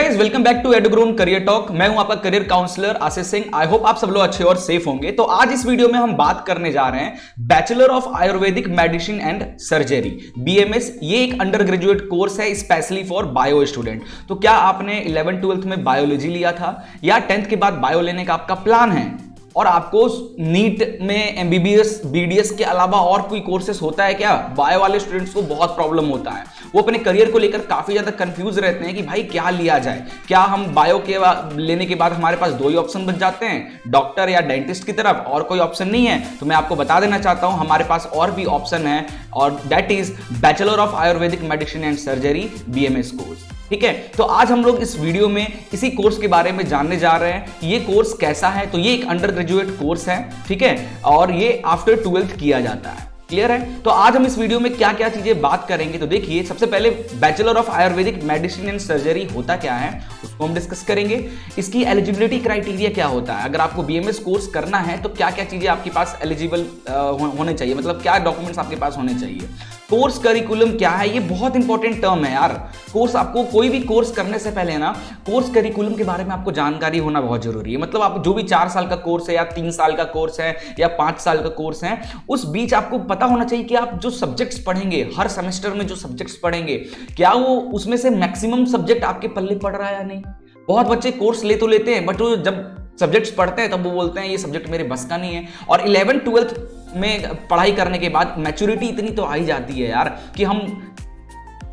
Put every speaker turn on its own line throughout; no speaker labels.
Guys welcome back to Edugrown career talk. मैं हूं आपका career counsellor Ashish Singh. I hope आप सब लोग अच्छे और सेफ होंगे। तो आज इस वीडियो में हम बात करने जा रहे हैं bachelor of Ayurvedic medicine and surgery BMS. ये एक अंडर ग्रेजुएट कोर्स है स्पेशली फॉर बायो स्टूडेंट। तो क्या आपने 11th-12th में बायोलॉजी लिया था या 10th के बाद बायो लेने का आपका प्लान है और आपको नीट में एमबीबीएस बीडीएस के अलावा और कोई कोर्सेस होता है क्या? बायो वाले स्टूडेंट्स को बहुत प्रॉब्लम होता है, वो अपने करियर को लेकर काफी ज्यादा कंफ्यूज रहते हैं कि भाई क्या लिया जाए। क्या हम बायो के लेने के बाद हमारे पास दो ही ऑप्शन बच जाते हैं, डॉक्टर या डेंटिस्ट की तरफ, और कोई ऑप्शन नहीं है? तो मैं आपको बता देना चाहता हूं हमारे पास और भी ऑप्शन है, और that is bachelor of Ayurvedic medicine and surgery BMS course. ठीक है, तो आज हम लोग इस वीडियो में इसी कोर्स के बारे में जानने जा रहे हैं कि ये कोर्स कैसा है। तो ये एक अंडर ग्रेजुएट कोर्स है, ठीक है, और ये आफ्टर 12th किया जाता है। क्लियर है? तो आज हम इस वीडियो में क्या क्या चीजें बात करेंगे। तो देखिए, सबसे पहले bachelor of Ayurvedic medicine and surgery होता क्या है उसको हम डिस्कस करेंगे। इसकी एलिजिबिलिटी क्राइटेरिया क्या होता है, अगर आपको बीएमएस कोर्स करना है तो क्या क्या चीजें आपके पास एलिजिबल होने चाहिए, मतलब क्या डॉक्यूमेंट्स आपके पास होने चाहिए। कोर्स करिकुलम क्या है, ये बहुत इंपॉर्टेंट टर्म है यार। कोर्स, आपको कोई भी कोर्स करने से पहले ना कोर्स करिकुलम के बारे में आपको जानकारी होना बहुत जरूरी है। मतलब आप जो भी 4 साल का कोर्स है या 3 साल का कोर्स है या 5 साल का कोर्स है, उस बीच आपको पता होना चाहिए कि आप जो सब्जेक्ट्स पढ़ेंगे हर सेमेस्टर में, जो सब्जेक्ट्स पढ़ेंगे, क्या वो उसमें से मैक्सिमम सब्जेक्ट आपके पल्ले पड़ रहा है या नहीं। बहुत बच्चे कोर्स ले तो लेते हैं, बट वो जब सब्जेक्ट्स पढ़ते हैं तब वो बोलते हैं ये सब्जेक्ट मेरे बस का नहीं है। और 11th-12th में पढ़ाई करने के बाद मैच्योरिटी इतनी तो आ ही जाती है यार कि हम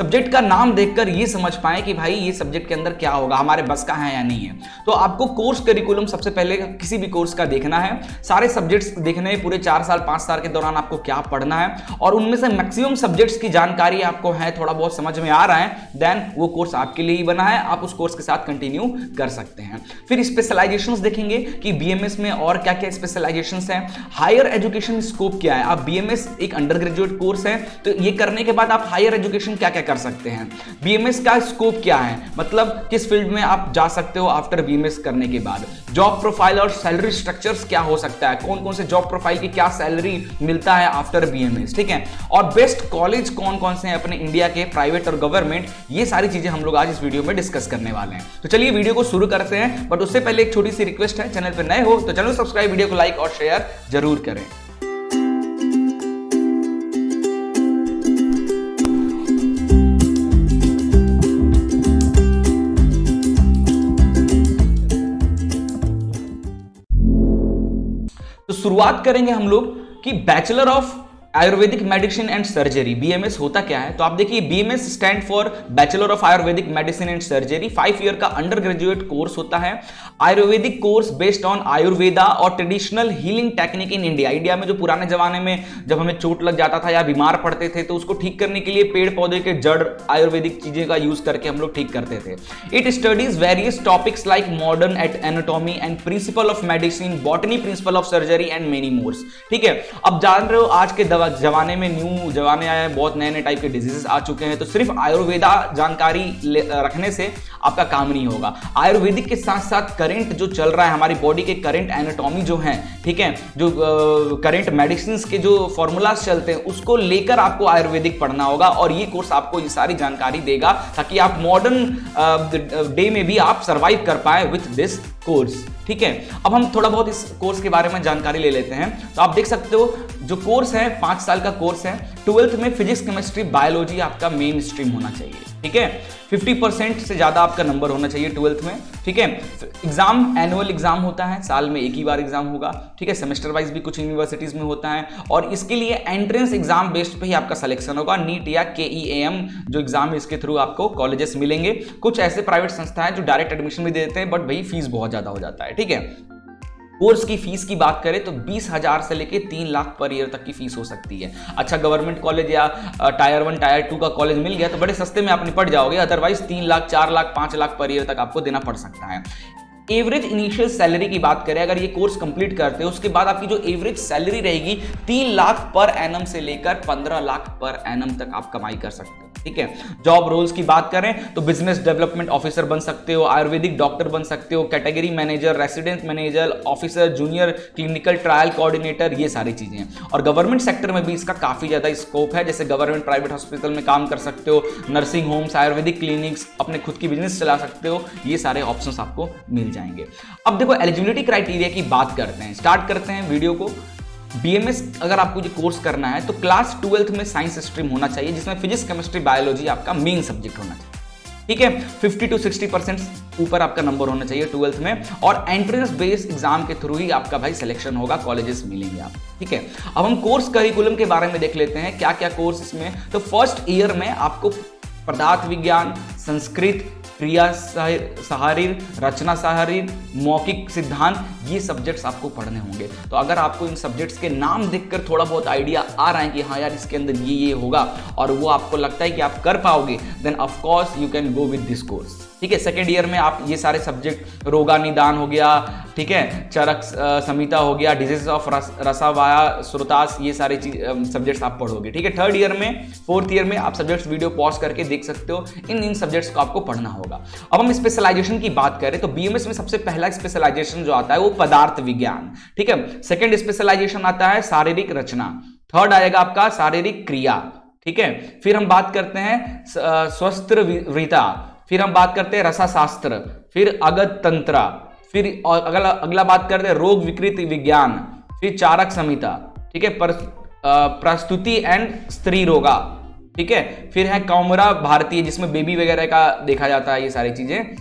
सब्जेक्ट का नाम देखकर ये समझ पाए कि भाई ये सब्जेक्ट के अंदर क्या होगा, हमारे बस का है या नहीं है। तो आपको कोर्स करिकुलम सबसे पहले किसी भी कोर्स का देखना है, सारे सब्जेक्ट्स देखने हैं, पूरे 4 साल 5 साल के दौरान आपको क्या पढ़ना है, और उनमें से मैक्सिमम सब्जेक्ट्स की जानकारी आपको है, थोड़ा बहुत समझ में आ रहा है, देन वो कोर्स आपके लिए ही बना है, आप उस कोर्स के साथ कंटिन्यू कर सकते हैं। फिर स्पेशलाइजेशंस देखेंगे कि बीएमएस में और क्या क्या स्पेशलाइजेशंस हैं। हायर एजुकेशन स्कोप क्या है, आप बीएमएस एक अंडर ग्रेजुएट कोर्स है तो ये करने के बाद आप हायर एजुकेशन क्या क्या कर सकते हैं। बीएमएस का स्कोप क्या है, मतलब किस फील्ड में आप जा सकते हो आफ्टर बीएमएस करने के बाद। जॉब प्रोफाइल और सैलरी स्ट्रक्चर्स क्या हो सकता है, कौन कौन से जॉब प्रोफाइल की क्या सैलरी मिलता है आफ्टर बीएमएस, ठीक है। और बेस्ट कॉलेज कौन कौन से हैं अपने इंडिया के, प्राइवेट और गवर्नमेंट, ये सारी चीजें हम लोग आज इस वीडियो में डिस्कस करने वाले हैं। तो चलिए वीडियो को शुरू करते हैं, बट उससे पहले एक छोटी सी रिक्वेस्ट है, चैनल पर नए हो तो चैनल सब्सक्राइब, वीडियो को लाइक और शेयर जरूर करें। तो शुरुआत करेंगे हम लोग कि bachelor of Ayurvedic medicine and surgery BAMS होता क्या है। तो आप देखिए, BAMS stand for bachelor of Ayurvedic medicine and surgery. 5 year का अंडर ग्रेजुएट कोर्स होता है, Ayurvedic course based on Ayurveda और traditional healing technique in India. India में जो पुराने जमाने में जब हमें चोट लग जाता था या बीमार पड़ते थे तो उसको ठीक करने के लिए पेड़ पौधे के जड़ आयुर्वेदिक चीजें का यूज करके हम लोग ठीक करते थे। It studies various topics like modern anatomy and principle of medicine, botany, principle of surgery and many mores, ठीक है। अब जान रहे हो आज के जमाने में न्यू जमाने आए हैं, बहुत नए नए टाइप के डिजीजेस आ चुके हैं, तो सिर्फ आयुर्वेदा जानकारी रखने से आपका काम नहीं होगा। आयुर्वेदिक के साथ साथ करंट जो चल रहा है, हमारी बॉडी के करंट एनाटॉमी जो है, ठीक है, जो करंट मेडिसिन के जो फॉर्मूलाज चलते हैं उसको लेकर आपको आयुर्वेदिक पढ़ना होगा, और ये कोर्स आपको ये सारी जानकारी देगा ताकि आप मॉडर्न डे में भी आप सर्वाइव कर पाए विथ दिस कोर्स, ठीक है। अब हम थोड़ा बहुत इस कोर्स के बारे में जानकारी ले लेते हैं। तो आप देख सकते हो जो कोर्स है 5 साल का कोर्स है। 12th में फिजिक्स, केमिस्ट्री, बायोलॉजी आपका मेन स्ट्रीम होना चाहिए, ठीक है। 50% से ज्यादा आपका नंबर होना चाहिए 12th में, ठीक है। एग्जाम एनुअल एग्जाम होता है, साल में एक ही बार एग्जाम होगा, ठीक है। सेमेस्टर वाइज भी कुछ यूनिवर्सिटीज में होता है, और इसके लिए एंट्रेंस एग्जाम बेस्ड पे ही आपका सिलेक्शन होगा। नीट या KEAM जो एग्जाम है इसके थ्रू आपको कॉलेजेस मिलेंगे। कुछ ऐसे प्राइवेट संस्थाएं जो डायरेक्ट एडमिशन भी देते हैं, बट भाई फीस बहुत ज्यादा हो जाता है, ठीक है। कोर्स की फीस की बात करें तो 20,000 से लेके 3 लाख पर ईयर तक की फीस हो सकती है। अच्छा गवर्नमेंट कॉलेज या टायर 1 टायर 2 का कॉलेज मिल गया तो बड़े सस्ते में आप निपट जाओगे, otherwise 3 lakh 4 lakh 5 lakh per year तक आपको देना पड़ सकता है। एवरेज इनिशियल सैलरी की बात करें, अगर ये कोर्स कंप्लीट करते हो उसके बाद आपकी जो एवरेज सैलरी रहेगी 3 लाख पर एनम से लेकर 15 लाख पर एनम तक आप कमाई कर सकते हो, ठीक है। जॉब रोल्स की बात करें तो बिजनेस डेवलपमेंट ऑफिसर बन सकते हो, आयुर्वेदिक डॉक्टर बन सकते हो, category manager, resident manager, officer, junior clinical trial coordinator, ये सारी चीजें हैं। और गवर्नमेंट सेक्टर में भी इसका काफी ज्यादा स्कोप है, जैसे गवर्नमेंट प्राइवेट हॉस्पिटल में काम कर सकते हो, नर्सिंग होम्स, आयुर्वेदिक क्लिनिक्स, अपने खुद की बिजनेस चला सकते हो, ये सारे ऑप्शंस आपको मिल जाएंगे। अब देखो एलिजिबिलिटी क्राइटेरिया की बात करते हैं, स्टार्ट करते हैं वीडियो को। बीएमएस अगर आपको ये कोर्स करना है तो क्लास 12th में साइंस स्ट्रीम होना चाहिए, जिसमें फिजिक्स, केमिस्ट्री, बायोलॉजी आपका मेन सब्जेक्ट होना चाहिए, ठीक है। 50 to 60% ऊपर आपका नंबर होना चाहिए 12th में, और एंट्रेंस बेस्ड एग्जाम के थ्रू ही आपका भाई सिलेक्शन होगा, कॉलेजेस मिलेंगे आप, ठीक है। अब हम कोर्स करिकुलम के बारे में देख लेते हैं, क्या क्या कोर्स इसमें। तो फर्स्ट ईयर में आपको पदार्थ विज्ञान, संस्कृत, क्रिया सहारीर, रचना सहारीर, मौखिक सिद्धांत, ये सब्जेक्ट्स आपको पढ़ने होंगे। तो अगर आपको इन सब्जेक्ट्स के नाम देखकर थोड़ा बहुत आइडिया आ रहा है कि हाँ यार इसके अंदर ये होगा, और वो आपको लगता है कि आप कर पाओगे, then of course you can go with this course, ठीक है। सेकेंड ईयर में आप ये सारे सब्जेक्ट, रोगा निदान हो गया, ठीक है, चरक संहिता हो गया, डिजीज ऑफ रसावाया श्रोतास, ये सारे सब्जेक्ट्स आप पढ़ोगे, ठीक है। थर्ड ईयर में, फोर्थ ईयर में आप सब्जेक्ट्स वीडियो पॉज करके देख सकते हो, इन सब्जेक्ट्स को आपको पढ़ना होगा। अब हम स्पेशलाइजेशन की बात करें तो बीएमएस में सबसे पहला स्पेशलाइजेशन जो आता है वो पदार्थ विज्ञान, ठीक है। सेकेंड स्पेशलाइजेशन आता है शारीरिक रचना, थर्ड आएगा आपका शारीरिक क्रिया, ठीक है। फिर हम बात करते हैं स्वस्थ्यवृत्ता, फिर हम बात करते हैं रसाशास्त्र, फिर अगध तंत्र, फिर अगला बात करते हैं रोग विकृति विज्ञान, फिर चारक संहिता, ठीक है, प्रस्तुति एंड स्त्री रोगा, ठीक है। फिर है कौमरा भारतीय, जिसमें बेबी वगैरह का देखा जाता है, ये सारी चीजें,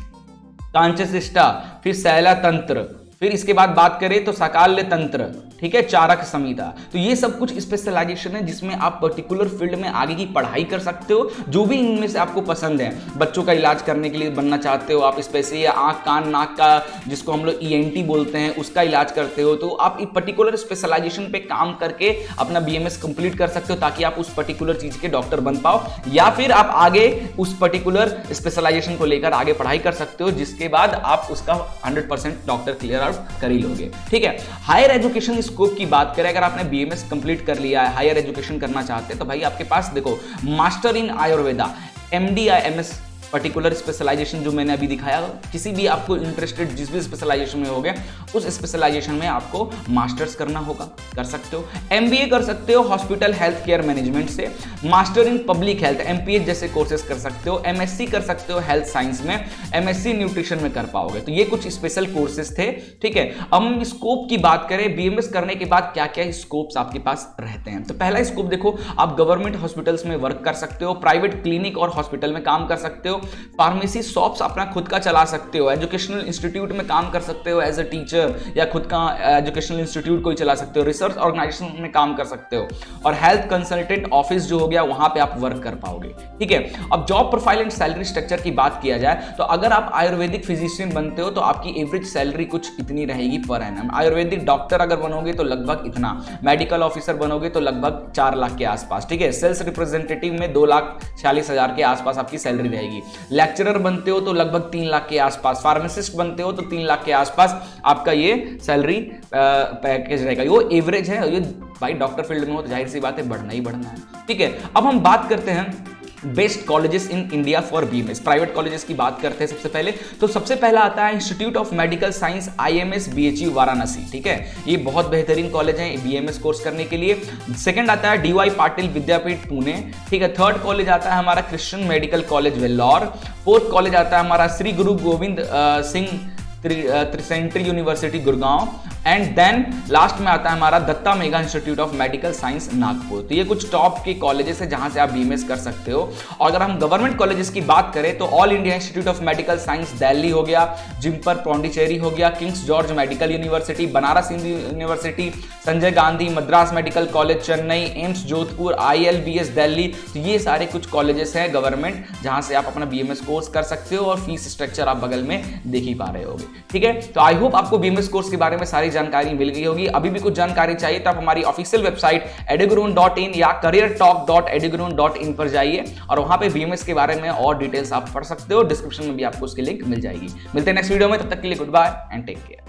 कांचशिष्टा, फिर शैला तंत्र, फिर इसके बाद बात करें तो सकाल्य तंत्र, ठीक है, चारक संहिता। तो ये सब कुछ स्पेशलाइजेशन है जिसमें आप पर्टिकुलर फील्ड में आगे की पढ़ाई कर सकते हो, जो भी इनमें से आपको पसंद है। बच्चों का इलाज करने के लिए बनना चाहते हो आप, स्पेशली आंख कान नाक का, जिसको हम लोग ईएनटी बोलते हैं, उसका इलाज करते हो, तो आप एक पर्टिकुलर स्पेशलाइजेशन पे काम करके अपना बीएमएस कंप्लीट कर सकते हो, ताकि आप उस पर्टिकुलर चीज के डॉक्टर बन पाओ, या फिर आप आगे उस पर्टिकुलर स्पेशलाइजेशन को लेकर आगे पढ़ाई कर सकते हो, जिसके बाद आप उसका 100% डॉक्टर क्लियर आउट कर ही लोगे, ठीक है। हायर एजुकेशन स्कोप की बात करें, अगर आपने बीएमएस कंप्लीट कर लिया है, हायर एजुकेशन करना चाहते हैं, तो भाई आपके पास देखो मास्टर इन आयुर्वेदा, एमडी या एमएस पर्टिकुलर स्पेशलाइजेशन जो मैंने अभी दिखाया, किसी भी आपको इंटरेस्टेड जिस भी स्पेशलाइजेशन में हो गया, उस स्पेशलाइजेशन में आपको मास्टर्स करना होगा, कर सकते हो। एमबीए कर सकते हो हॉस्पिटल हेल्थ केयर मैनेजमेंट से, master in public health MPH जैसे कोर्सेज कर सकते हो, एमएससी कर सकते हो हेल्थ साइंस में, एमएससी न्यूट्रिशन में कर पाओगे। तो ये कुछ स्पेशल कोर्सेज थे, ठीक है। अब हम स्कोप की बात करें, बीएमएस करने के बाद क्या क्या स्कोप्स आपके पास रहते हैं। तो पहला स्कोप देखो, आप गवर्नमेंट हॉस्पिटल्स में वर्क कर सकते हो, प्राइवेट क्लिनिक और हॉस्पिटल में काम कर सकते हो, फार्मेसी शॉप्स अपना खुद का चला सकते हो, एजुकेशनल इंस्टीट्यूट में काम कर सकते हो एज अ टीचर, या खुद का एजुकेशनल इंस्टीट्यूट कोई चला सकते हो, रिसर्च ऑर्गेनाइजेशन में काम कर सकते हो, और हेल्थ कंसल्टेंट ऑफिस जो हो गया वहां पे आप वर्क कर पाओगे, ठीक है। अब job profile and salary structure की बात किया जाए तो अगर आप आयुर्वेदिक फिजिशियन बनते हो तो आपकी एवरेज सैलरी कुछ इतनी रहेगी पर एनम। आयुर्वेदिक डॉक्टर अगर बनोगे तो लगभग इतना, मेडिकल ऑफिसर बनोगे तो लगभग 4 लाख के आसपास, ठीक है। सेल्स रिप्रेजेंटेटिव में 2,46,000 के आसपास आपकी सैलरी रहेगी। लेक्चरर बनते हो तो लगभग 3 लाख के आसपास, फार्मासिस्ट बनते हो तो 3 लाख के आसपास आपका ये सैलरी पैकेज रहेगा। वो एवरेज है, ये भाई डॉक्टर फील्ड में हो तो जाहिर सी बात है बढ़ना ही बढ़ना है, ठीक है। अब हम बात करते हैं best colleges in India for BMS. Private colleges की बात करते हैं सबसे पहले, तो सबसे पहला आता है institute of medical science IMS BHU Varanasi, ठीक है। ये बहुत बेहतरीन कॉलेज है बीएमएस कोर्स करने के लिए। सेकंड आता है डीवाई पाटिल विद्यापीठ पुणे, ठीक है। थर्ड कॉलेज आता है हमारा Christian medical college Vellore. Fourth college आता है हमारा Shri Guru Gobind Singh tricentenary university Gurgaon, and then last में आता है हमारा Datta Meghe institute of medical science Nagpur. तो ये कुछ टॉप के कॉलेजेस है जहां से आप बीएमएस कर सकते हो। और अगर हम गवर्नमेंट कॉलेजेस की बात करें तो all India institute of medical science Delhi हो गया, जिम्पर पौंडीचेरी हो गया, Kings George medical university, Banaras Hindu university, Sanjay Gandhi Madras medical college Chennai, AIIMS Jodhpur, ILBS Delhi. तो ये सारे कुछ कॉलेजेस हैं गवर्नमेंट जहां से आप अपना बीएमएस कोर्स कर सकते हो, और फीस स्ट्रक्चर आप बगल में देख ही पा रहे होगे, ठीक है। तो आई होप आपको बीएमएस कोर्स के बारे में सारी जानकारी मिल गई होगी। अभी भी कुछ जानकारी चाहिए तो आप हमारी ऑफिशियल वेबसाइट eduground.in या careertalk.eduground.in पर जाइए और वहां पे बीएमएस के बारे में और डिटेल्स आप पढ़ सकते हो। डिस्क्रिप्शन में भी आपको उसकी लिंक मिल जाएगी। मिलते हैं नेक्स्ट वीडियो में, तब तक के लिए goodbye and take care.